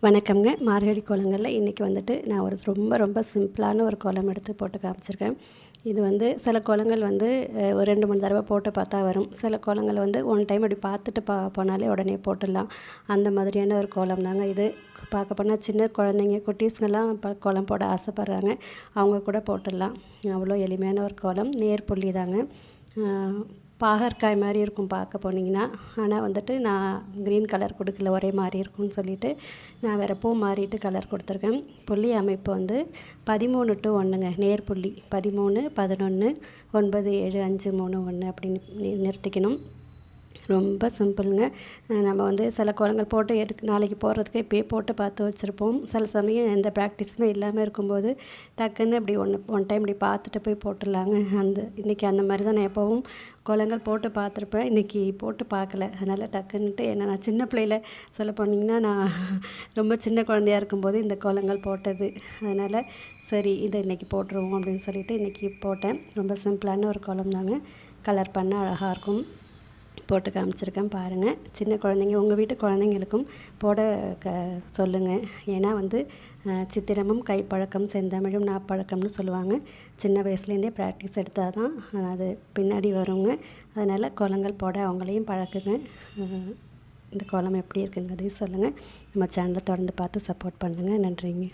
வணக்கம்ங்க. மார்கழி கோலங்களில் இன்றைக்கி வந்துட்டு நான் ஒரு ரொம்ப சிம்பிளான ஒரு கோலம் எடுத்து போட்டு காமிச்சிருக்கேன். இது வந்து சில கோலங்கள் வந்து ஒரு 2, 3 தடவை போட்டு பார்த்தா வரும். சில கோலங்கள் வந்து ஒன் டைம் அப்படி பார்த்துட்டு போனாலே உடனே போட்டுடலாம். அந்த மாதிரியான ஒரு கோலம் தாங்க இது. பார்க்க போனால் சின்ன குழந்தைங்க குட்டீஸ்கெல்லாம் கோலம் போட ஆசைப்பட்றாங்க. அவங்க கூட போட்டுடலாம். அவ்வளோ எளிமையான ஒரு கோலம். நேர் புள்ளி தாங்க. பாகற்காய் மாதிரி இருக்கும் பார்க்க போனீங்கன்னா. ஆனால் வந்துட்டு நான் க்ரீன் கலர் கொடுக்கல, ஒரே மாதிரி இருக்கும்னு சொல்லிவிட்டு நான் வேறு பூ மாறிட்டு கலர் கொடுத்துருக்கேன். புள்ளி அமைப்பு வந்து 13 to 1ங்க. நேர் புள்ளி 13, 11, 9, 7, 5, 3, 1 அப்படின்னு நிறுத்திக்கணும். ரொம்ப சிம்பிளுங்க. நம்ம வந்து சில கோலங்கள் போட்டு நாளைக்கு போடுறதுக்கு இப்போயே போட்டு பார்த்து வச்சுருப்போம். சில சமயம் எந்த ப்ராக்டிஸுமே இல்லாமல் இருக்கும்போது டக்குன்னு அப்படி ஒன் டைம் இப்படி பார்த்துட்டு போய் போட்டுடலாங்க. இன்றைக்கி அந்த மாதிரி தான் நான் எப்போவும் கோலங்கள் போட்டு பார்த்துருப்பேன். இன்றைக்கி போட்டு பார்க்கல. அதனால் டக்குன்ட்டு நான் சின்ன பிள்ளையில சொல்ல போனீங்கன்னா நான் ரொம்ப சின்ன குழந்தையா இருக்கும்போது இந்த கோலங்கள் போட்டது. அதனால் சரி இதை இன்றைக்கி போட்டுருவோம் அப்படின்னு சொல்லிவிட்டு இன்றைக்கி போட்டேன். ரொம்ப சிம்பிளான ஒரு கோலம் தாங்க. கலர் பண்ண அழகாக இருக்கும். போட்டு காமிச்சிருக்கேன் பாருங்கள். சின்ன குழந்தைங்க உங்கள் வீட்டு குழந்தைங்களுக்கும் போட சொல்லுங்கள். ஏன்னா வந்து சித்திரமும் கைப்பழக்கம் செந்தமிழும் நாப்பழக்கம்னு சொல்லுவாங்க. சின்ன வயசுலேருந்தே ப்ராக்டிஸ் எடுத்தால் தான் அது பின்னாடி வருங்க. அதனால் கோலங்கள் போட அவங்களையும் பழக்குங்க. இந்த கோலம் எப்படி இருக்குங்கிறதையும் சொல்லுங்கள். நம்ம சேனலை தொடர்ந்து பார்த்து சப்போர்ட் பண்ணுங்கள். நன்றிங்க.